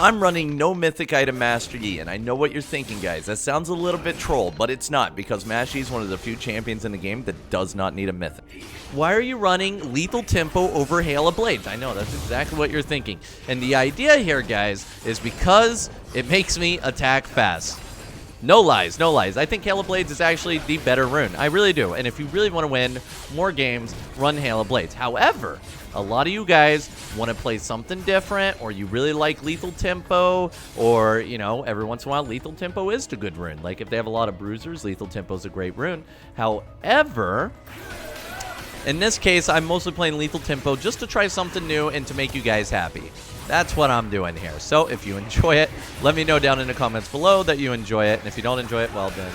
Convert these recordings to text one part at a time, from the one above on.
I'm running no Mythic Item Master Yi, and I know what you're thinking, guys. That sounds a little bit troll, but it's not, because Master Yi is one of the few champions in the game that does not need a Mythic. Why are you running Lethal Tempo over Hail of Blades? I know, that's exactly what you're thinking. And the idea here, guys, is because it makes me attack fast. No lies, no lies. I think Hail of Blades is actually the better rune. I really do. And if you really want to win more games, run Hail of Blades. However, a lot of you guys want to play something different, or you really like Lethal Tempo, or, you know, every once in a while, Lethal Tempo is the good rune. Like, if they have a lot of bruisers, Lethal Tempo is a great rune. However, in this case, I'm mostly playing Lethal Tempo just to try something new and to make you guys happy. That's what I'm doing here. So if you enjoy it, let me know down in the comments below that you enjoy it. And if you don't enjoy it, well then,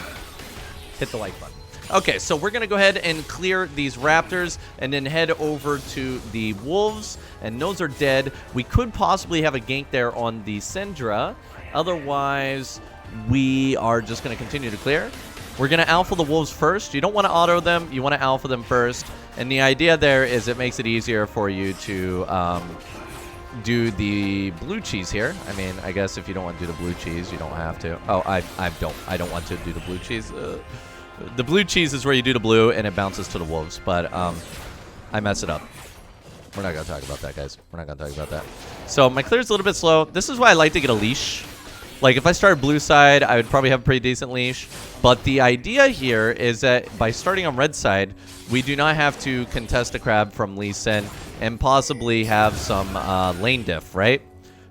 hit the like button. Okay, so we're going to go ahead and clear these raptors and then head over to the wolves. And those are dead. We could possibly have a gank there on the Syndra. Otherwise, we are just going to continue to clear. We're going to alpha the wolves first. You don't want to auto them. You want to alpha them first. And the idea there is it makes it easier for you to do the blue cheese here. I mean, I guess if you don't want to do the blue cheese, you don't have to. Oh, I don't want to do the blue cheese. The blue cheese is where you do the blue and it bounces to the wolves, but I mess it up. We're not going to talk about that, guys. We're not going to talk about that. So my clear's a little bit slow. This is why I like to get a leash. Like, if I started blue side, I would probably have a pretty decent leash. But the idea here is that by starting on red side, we do not have to contest a crab from Lee Sin and possibly have some lane diff, right?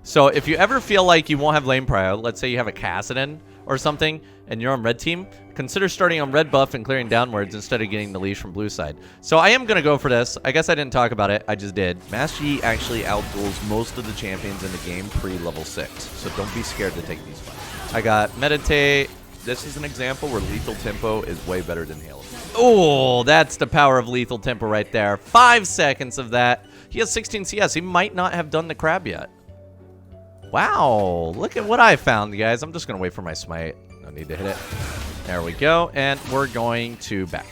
So if you ever feel like you won't have lane prio, let's say you have a Kassadin or something, and you're on red team, consider starting on red buff and clearing downwards instead of getting the leash from blue side. So I am going to go for this. I guess I didn't talk about it. I just did. Master Yi actually outduels most of the champions in the game pre-level 6. So don't be scared to take these fights. I got Meditate. This is an example where Lethal Tempo is way better than Hail. Oh, that's the power of Lethal Tempo right there. 5 seconds of that. He has 16 CS. He might not have done the crab yet. Wow, look at what I found, guys. I'm just going to wait for my smite. No need to hit it. There we go, and we're going to back.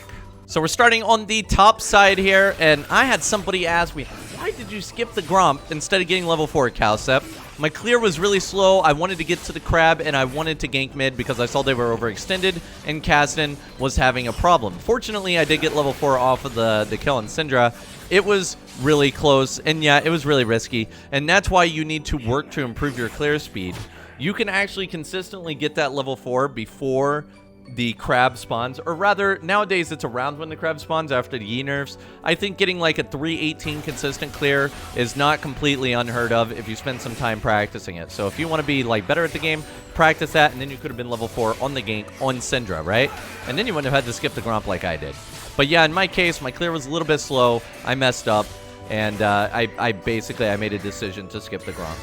So we're starting on the top side here, and I had somebody ask me, why did you skip the Gromp instead of getting level 4 Cowsep? My clear was really slow. I wanted to get to the crab, and I wanted to gank mid because I saw they were overextended, and Kassadin was having a problem. Fortunately, I did get level 4 off of the kill on Syndra. It was really close, and yeah, it was really risky, and that's why you need to work to improve your clear speed. You can actually consistently get that level 4 before the crab spawns, or rather, nowadays it's around when the crab spawns after the Yi nerfs. I think getting like a 318 consistent clear is not completely unheard of if you spend some time practicing it. So if you want to be like better at the game, practice that, and then you could have been level 4 on the gank on Syndra, right? And then you wouldn't have had to skip the Gromp like I did. But yeah, in my case, my clear was a little bit slow. I messed up, and I basically made a decision to skip the Gromp.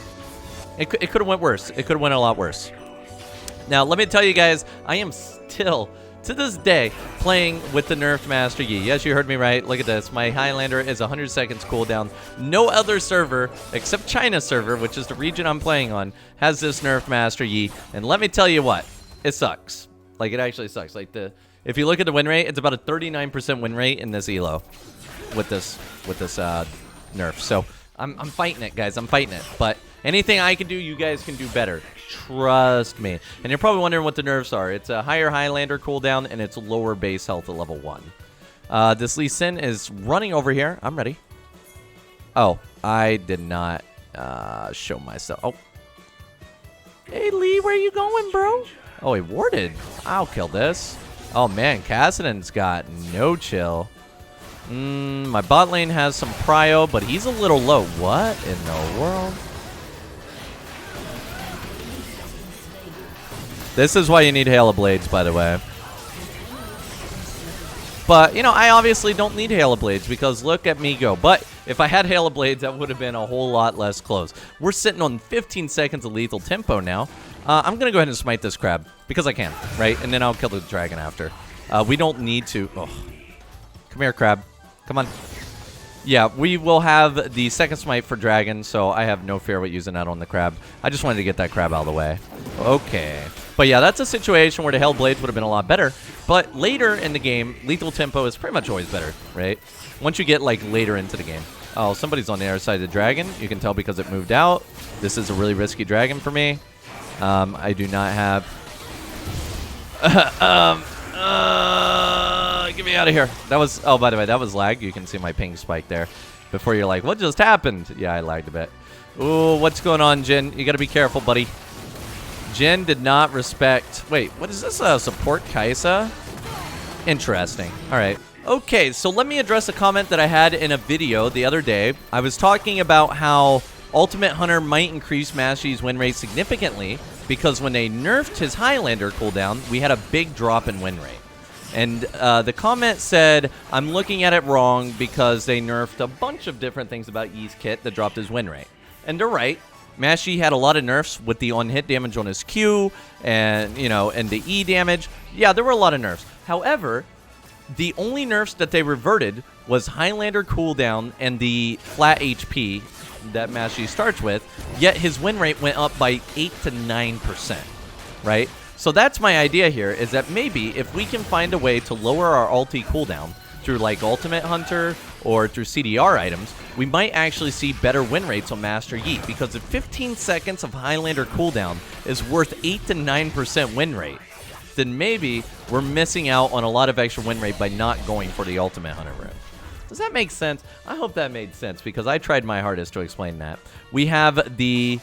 It could have went worse. It could have went a lot worse. Now, let me tell you guys, I am still, to this day, playing with the nerfed Master Yi. Yes, you heard me right. Look at this. My Highlander is 100 seconds cooldown. No other server, except China server, which is the region I'm playing on, has this nerfed Master Yi. And let me tell you what, it sucks. Like, it actually sucks. Like, if you look at the win rate, it's about a 39% win rate in this elo with this nerf. So I'm fighting it, guys. I'm fighting it. But anything I can do, you guys can do better. Trust me. And you're probably wondering what the nerfs are. It's a higher Highlander cooldown, and it's lower base health at level 1. This Lee Sin is running over here. I'm ready. Oh, I did not show myself. Oh. Hey, Lee, where you going, bro? Oh, he warded. I'll kill this. Oh, man, Kassadin's got no chill. My bot lane has some prio, but he's a little low. What in the world? This is why you need Hail of Blades, by the way. But, you know, I obviously don't need Hail of Blades because look at me go. But if I had Hail of Blades, that would have been a whole lot less close. We're sitting on 15 seconds of lethal tempo now. I'm going to go ahead and smite this crab because I can, right? And then I'll kill the dragon after. We don't need to. Oh. Come here, crab. Come on. Yeah, we will have the second smite for dragon, so I have no fear with using that on the crab. I just wanted to get that crab out of the way. Okay. But yeah, that's a situation where the Hail Blades would have been a lot better. But later in the game, lethal tempo is pretty much always better, right? Once you get, like, later into the game. Oh, somebody's on the other side of the dragon. You can tell because it moved out. This is a really risky dragon for me. I do not have... get me out of here. That was... Oh, by the way, that was lag. You can see my ping spike there. Before you're like, what just happened? Yeah, I lagged a bit. Ooh, what's going on, Jin? You got to be careful, buddy. Jin did not respect... Wait, what is this? Support Kaisa? Interesting. All right. Okay, so let me address a comment that I had in a video the other day. I was talking about how Ultimate Hunter might increase Mashy's win rate significantly because when they nerfed his Highlander cooldown, we had a big drop in win rate. And the comment said, I'm looking at it wrong because they nerfed a bunch of different things about Yi's kit that dropped his win rate. And they're right. Mashy had a lot of nerfs with the on-hit damage on his Q and, you know, and the E damage. Yeah, there were a lot of nerfs. However, the only nerfs that they reverted was Highlander cooldown and the flat HP that Mashy starts with, yet his win rate went up by 8 to 9%, right? So that's my idea here, is that maybe if we can find a way to lower our ulti cooldown through like Ultimate Hunter or through CDR items, we might actually see better win rates on Master Yi, because if 15 seconds of Highlander cooldown is worth 8 to 9% win rate, then maybe we're missing out on a lot of extra win rate by not going for the Ultimate Hunter route. Does that make sense? I hope that made sense because I tried my hardest to explain that. We have the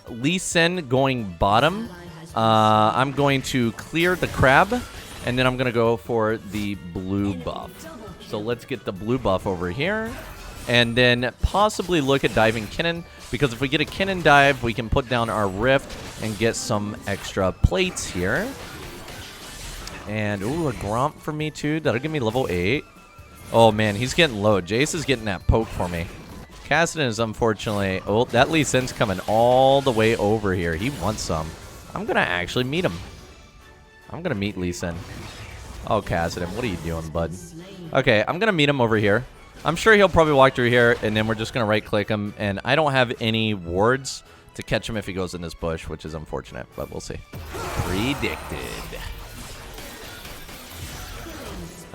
Lee Sin going bottom. I'm going to clear the crab, and then I'm going to go for the blue buff. So let's get the blue buff over here, and then possibly look at diving Kinnan, because if we get a Kinnan dive, we can put down our Rift and get some extra plates here. And, ooh, a Gromp for me, too. That'll give me level 8. Oh, man, he's getting low. Jace is getting that poke for me. Kassadin is unfortunately... Oh, that Lee Sin's coming all the way over here. He wants some. I'm going to actually meet him. I'm going to meet Lee Sin. Oh, Kassadin, what are you doing, bud? Okay, I'm going to meet him over here. I'm sure he'll probably walk through here, and then we're just going to right-click him. And I don't have any wards to catch him if he goes in this bush, which is unfortunate, but we'll see. Predicted.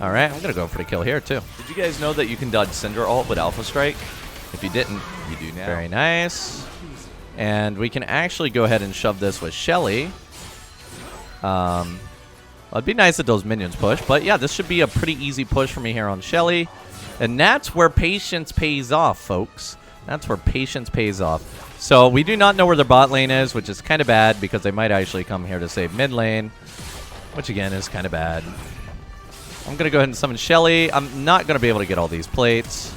All right, I'm going to go for the kill here, too. Did you guys know that you can dodge Cinder ult with Alpha Strike? If you didn't, you do now. Very nice. And we can actually go ahead and shove this with Shelly. Well, it'd be nice if those minions push, but yeah, this should be a pretty easy push for me here on Shelly. And that's where patience pays off, folks. That's where patience pays off. So we do not know where their bot lane is, which is kind of bad because they might actually come here to save mid lane, which again is kind of bad. I'm going to go ahead and summon Shelly. I'm not going to be able to get all these plates.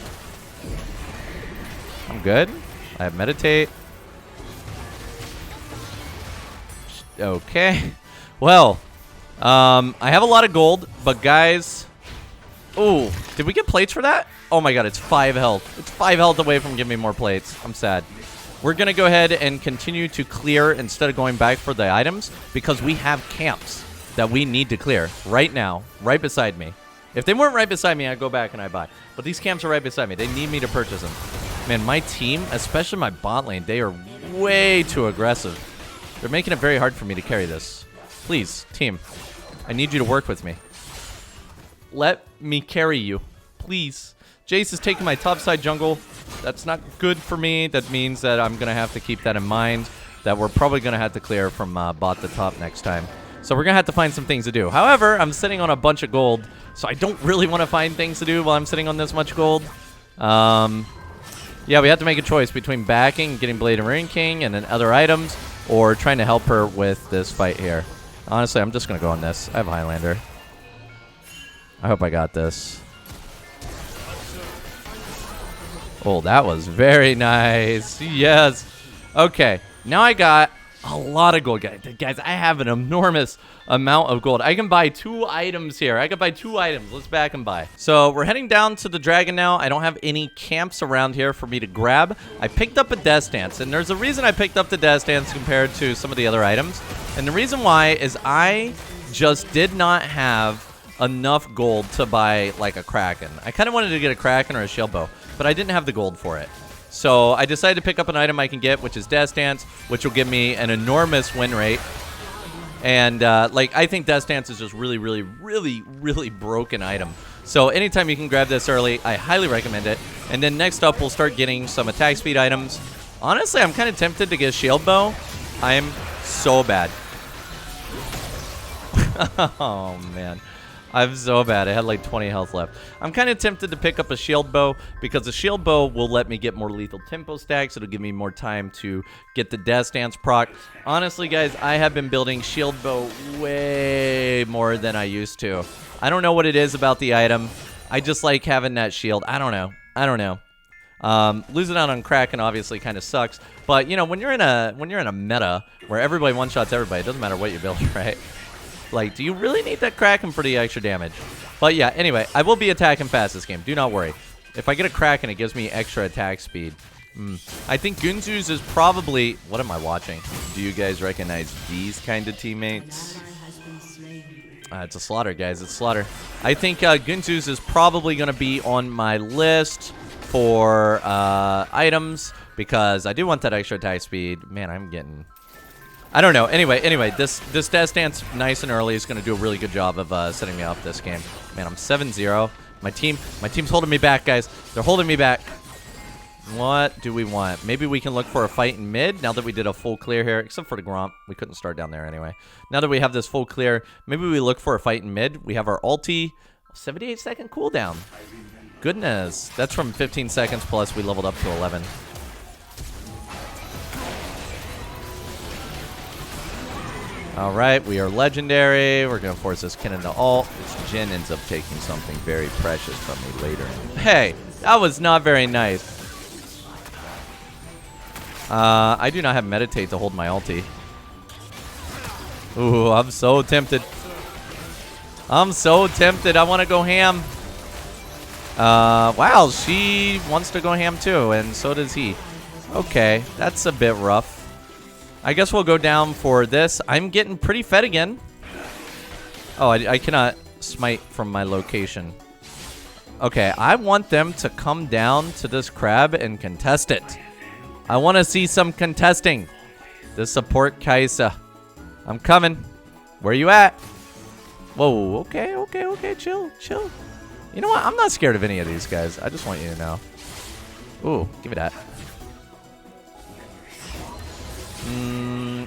I'm good. I have Meditate. Okay. Well, I have a lot of gold, but guys... Ooh, did we get plates for that? Oh my god, it's 5 health. It's 5 health away from giving me more plates. I'm sad. We're going to go ahead and continue to clear instead of going back for the items because we have camps that we need to clear right now, right beside me. If they weren't right beside me, I'd go back and I'd buy. But these camps are right beside me. They need me to purchase them. Man, my team, especially my bot lane, they are way too aggressive. They're making it very hard for me to carry this. Please, team, I need you to work with me. Let me carry you, please. Jace is taking my topside jungle. That's not good for me. That means that I'm going to have to keep that in mind, that we're probably going to have to clear from bot to top next time. So we're going to have to find some things to do. However, I'm sitting on a bunch of gold, so I don't really want to find things to do while I'm sitting on this much gold. Yeah, we have to make a choice between backing, getting Blade and Ring King, and then other items, or trying to help her with this fight here. Honestly, I'm just going to go on this. I have Highlander. I hope I got this. Oh, that was very nice. Yes. Okay, now I got a lot of gold, guys. I have an enormous amount of gold. I can buy 2 items here. I can buy 2 items. Let's back and buy. So we're heading down to the dragon now. I don't have any camps around here for me to grab. I picked up a Death Dance, and there's a reason I picked up the Death Dance compared to some of the other items. And the reason why is I just did not have enough gold to buy like a kraken. I kind of wanted to get a kraken or a shieldbow, but I didn't have the gold for it. So I decided to pick up an item I can get, which is Death Dance, which will give me an enormous win rate. And like, I think Death Dance is just really, really, really, really broken item. So anytime you can grab this early, I highly recommend it. And then next up, we'll start getting some attack speed items. Honestly, I'm kind of tempted to get shieldbow. I'm so bad. Oh, man. I'm so bad. I had like 20 health left. I'm kind of tempted to pick up a shieldbow because the shieldbow will let me get more lethal tempo stacks. It'll give me more time to get the death stance proc. Honestly, guys, I have been building shieldbow way more than I used to. I don't know what it is about the item. I just like having that shield. I don't know. Losing out on Kraken obviously kind of sucks, but you know, when you're in a meta where everybody one-shots everybody, it doesn't matter what you build, right? Like, do you really need that Kraken for the extra damage? But yeah, anyway, I will be attacking fast this game. Do not worry. If I get a Kraken, it gives me extra attack speed. I think Gunzu's is probably... What am I watching? Do you guys recognize these kind of teammates? It's a slaughter, guys. It's slaughter. I think Gunzu's is probably going to be on my list for items because I do want that extra attack speed. Man, I'm getting... I don't know. Anyway, this death stance nice and early is going to do a really good job of setting me up this game. Man, I'm 7-0. My team's holding me back, guys. They're holding me back. What do we want? Maybe we can look for a fight in mid now that we did a full clear here, except for the Gromp. We couldn't start down there anyway. Now that we have this full clear, maybe we look for a fight in mid. We have our ulti, 78-second cooldown. Goodness, that's from 15 seconds plus we leveled up to 11. All right, we are legendary. We're going to force this Kin into ult. This Jhin ends up taking something very precious from me later. Hey, that was not very nice. I do not have meditate to hold my ulti. Ooh, I'm so tempted. I'm so tempted. I want to go ham. Wow, she wants to go ham too, and so does he. Okay, that's a bit rough. I guess we'll go down for this. I'm getting pretty fed again. Oh, I cannot smite from my location. Okay, I want them to come down to this crab and contest it. I want to see some contesting. The support Kaisa. I'm coming. Where you at? Whoa, okay, chill. You know what? I'm not scared of any of these guys. I just want you to know. Ooh, give me that.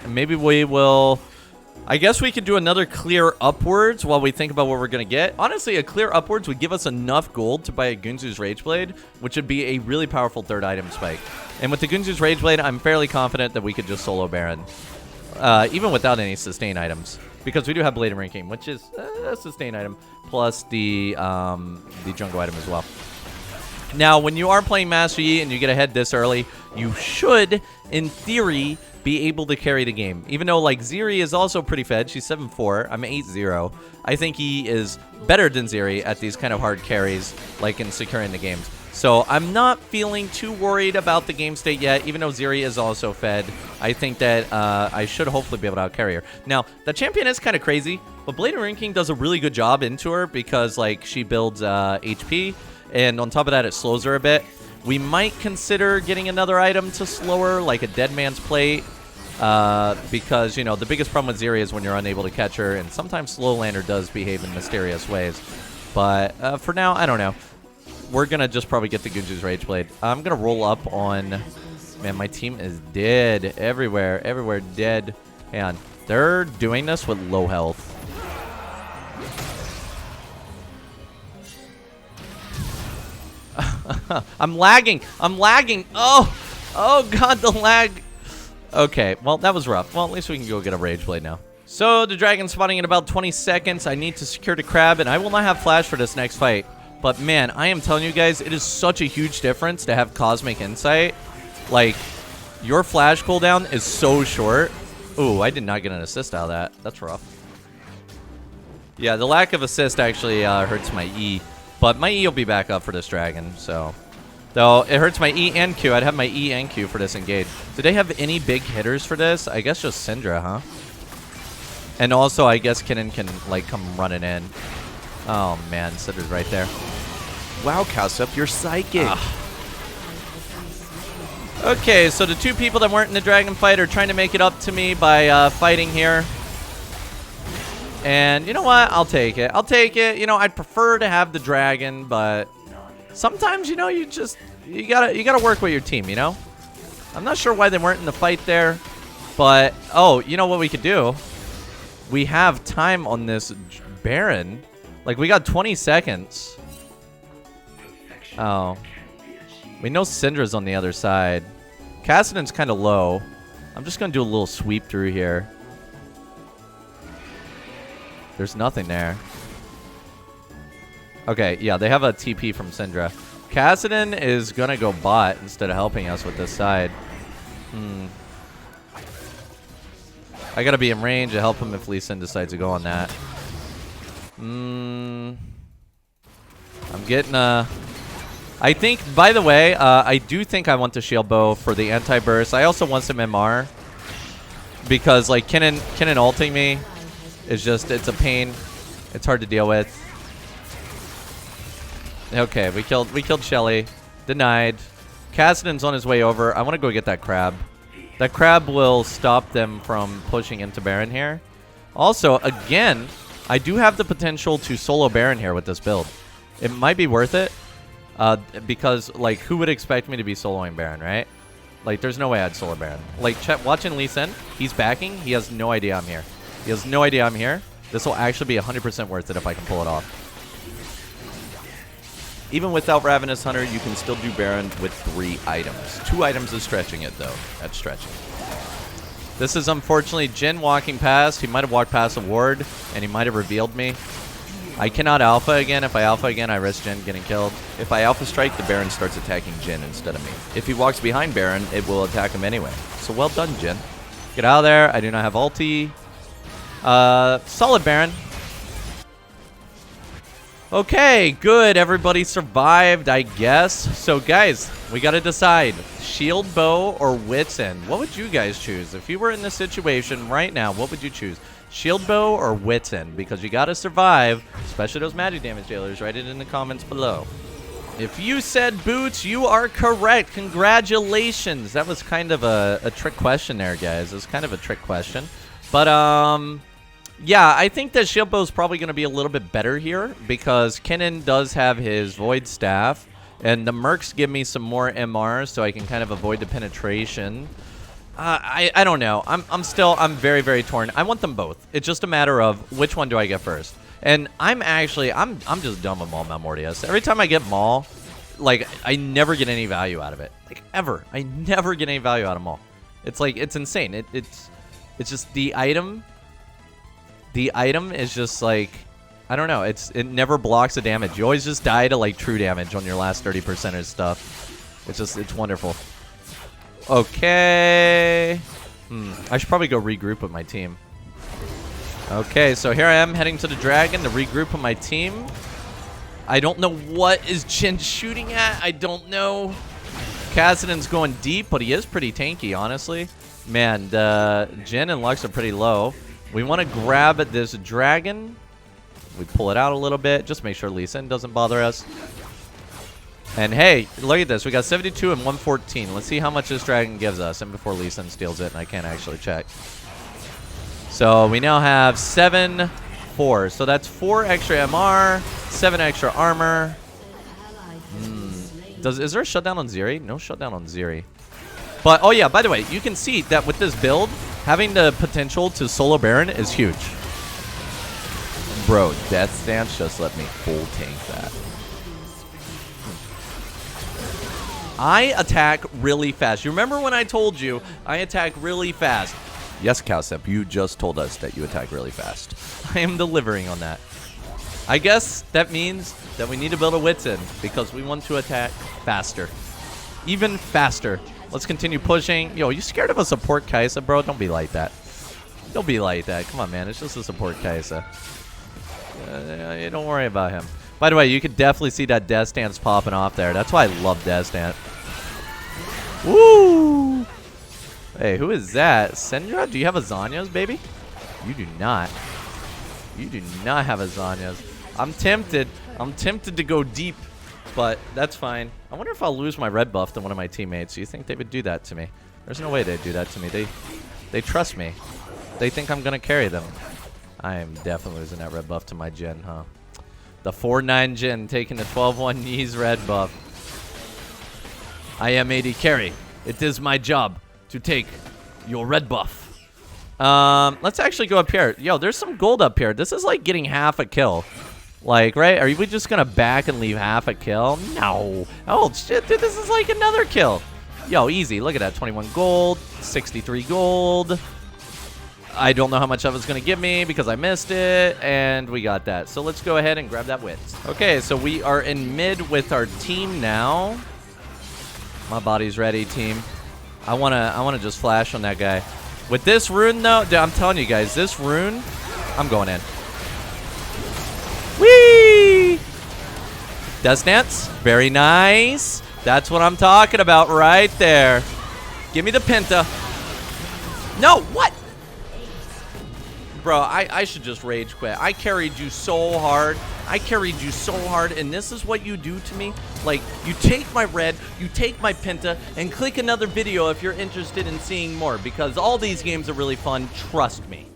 Maybe we will... I guess we could do another clear upwards while we think about what we're going to get. Honestly, a clear upwards would give us enough gold to buy a Gunzu's Rageblade, which would be a really powerful third item spike. And with the Gunzu's Rageblade, I'm fairly confident that we could just solo Baron. Even without any sustain items. Because we do have Blade and Ranking, which is a sustain item, plus the jungle item as well. Now, when you are playing Master Yi and you get ahead this early, you should, in theory, be able to carry the game. Even though, like, Ziri is also pretty fed. She's 7-4. I'm 8-0. I think he is better than Ziri at these kind of hard carries, like in securing the games. So I'm not feeling too worried about the game state yet, even though Ziri is also fed. I think that I should hopefully be able to out-carry her. Now, the champion is kind of crazy, but Blade and Ranking does a really good job into her because, like, she builds HP, and on top of that, it slows her a bit. We might consider getting another item to slow her, like a Dead Man's Plate, because, you know, the biggest problem with Ziri is when you're unable to catch her, and sometimes Slowlander does behave in mysterious ways. But for now, I don't know. We're going to just probably get the Gunzu's Rageblade. I'm going to roll up on... Man, my team is dead. Everywhere dead. Hang on. They're doing this with low health. I'm lagging. Oh, God, the lag. Okay, well, that was rough. Well, at least we can go get a Rageblade now. So, the dragon's spawning in about 20 seconds. I need to secure the crab, and I will not have flash for this next fight. But, man, I am telling you guys, it is such a huge difference to have Cosmic Insight. Like, your flash cooldown is so short. Ooh, I did not get an assist out of that. That's rough. Yeah, the lack of assist actually hurts my E. But my E will be back up for this dragon, so... Though, it hurts my E and Q. I'd have my E and Q for this engage. Do they have any big hitters for this? I guess just Syndra, huh? And also, I guess Kinnan can, like, come running in. Oh, man. Syndra's right there. Wow, Cowsep, you're psychic. Okay, so the two people that weren't in the dragon fight are trying to make it up to me by fighting here. And you know what? I'll take it. I'll take it. You know, I'd prefer to have the dragon, but sometimes, you know, you gotta work with your team, you know? I'm not sure why they weren't in the fight there, but oh, you know what we could do? We have time on this Baron. Like, we got 20 seconds. Oh. We know Syndra's on the other side. Kassadin's kind of low. I'm just going to do a little sweep through here. There's nothing there. Okay, yeah, they have a TP from Syndra. Kassadin is going to go bot instead of helping us with this side. I got to be in range to help him if Lee Sin decides to go on that. I'm getting a... I think, by the way, I do think I want the shieldbow for the anti-burst. I also want some MR. Because, like, Kennen ulting me is just, it's a pain. It's hard to deal with. Okay, we killed Shelly. Denied. Kassadin's on his way over. I want to go get that crab. That crab will stop them from pushing into Baron here. Also, again, I do have the potential to solo Baron here with this build. It might be worth it. Because, like, who would expect me to be soloing Baron, right? Like, there's no way I'd solo Baron. Like, watching Lee Sin, he's backing. He has no idea I'm here. He has no idea I'm here. This will actually be 100% worth it if I can pull it off. Even without Ravenous Hunter, you can still do Baron with 3 items. 2 items is stretching it, though. That's stretching. This is unfortunately Jhin walking past. He might have walked past a ward, and he might have revealed me. I cannot alpha again. If I alpha again, I risk Jhin getting killed. If I alpha strike, the Baron starts attacking Jhin instead of me. If he walks behind Baron, it will attack him anyway. So well done, Jhin. Get out of there. I do not have ulti. Solid Baron. Okay, good. Everybody survived, I guess. So, guys, we got to decide. Shieldbow or Wits End? What would you guys choose? If you were in this situation right now, what would you choose? Shieldbow or Wits End? Because you got to survive, especially those magic damage dealers. Write it in the comments below. If you said boots, you are correct. Congratulations. That was kind of a trick question there, guys. It was kind of a trick question. But, yeah, I think that Shieldbow is probably going to be a little bit better here because Kennen does have his Void Staff, and the Mercs give me some more MR so I can kind of avoid the penetration. I don't know. I'm very, very torn. I want them both. It's just a matter of which one do I get first. And I'm just done with Maul Malmortius. Every time I get Maul, like, I never get any value out of it. Like, ever. I never get any value out of Maul. It's like, it's insane. It's just the item. The item is just like, I don't know. It never blocks the damage. You always just die to like true damage on your last 30% of stuff. It's wonderful. Okay. I should probably go regroup with my team. Okay, so here I am heading to the dragon to regroup with my team. I don't know what is Jhin shooting at. I don't know. Kassadin's going deep, but he is pretty tanky, honestly. Man, Jhin and Lux are pretty low. We want to grab this dragon. We pull it out a little bit. Just make sure Lee Sin doesn't bother us. And hey, look at this. We got 72 and 114. Let's see how much this dragon gives us. And before Lee Sin steals it, and I can't actually check. So we now have 7-4. So that's 4 extra MR, 7 extra armor. Is there a shutdown on Zeri? No shutdown on Zeri. But, oh yeah, by the way, you can see that with this build, having the potential to solo Baron is huge. Bro, Death Stance just let me full tank that. I attack really fast. You remember when I told you I attack really fast? Yes, Cowsep, you just told us that you attack really fast. I am delivering on that. I guess that means that we need to build a Wits End because we want to attack faster. Even faster. Let's continue pushing. Yo, you scared of a support Kaisa, bro? Don't be like that. Don't be like that. Come on, man. It's just a support Kaisa. Don't worry about him. By the way, you could definitely see that Death Stance popping off there. That's why I love Death Stance. Woo! Hey, who is that? Syndra? Do you have a Zanyas, baby? You do not. You do not have a Zanyas. I'm tempted. I'm tempted to go deep. But that's fine. I wonder if I'll lose my red buff to one of my teammates. Do you think they would do that to me? There's no way they'd do that to me. They trust me. They think I'm going to carry them. I am definitely losing that red buff to my Jhin, huh? The 4-9 Jhin taking the 12-1 knees red buff. I am AD carry. It is my job to take your red buff. Let's actually go up here. Yo, there's some gold up here. This is like getting half a kill. Like, right? Are we just gonna back and leave half a kill? No. Oh, shit, dude, this is like another kill. Yo, easy. Look at that. 21 gold, 63 gold. I don't know how much of it's gonna give me because I missed it, and we got that. So let's go ahead and grab that win. Okay, so we are in mid with our team now. My body's ready, team. I wanna just flash on that guy. With this rune, though, dude, I'm telling you guys, this rune, I'm going in. Whee! Death Dance, very nice. That's what I'm talking about right there. Give me the Penta. No, what? Bro, I should just rage quit. I carried you so hard. I carried you so hard, and this is what you do to me? Like, you take my red, you take my Penta, and click another video if you're interested in seeing more, because all these games are really fun, trust me.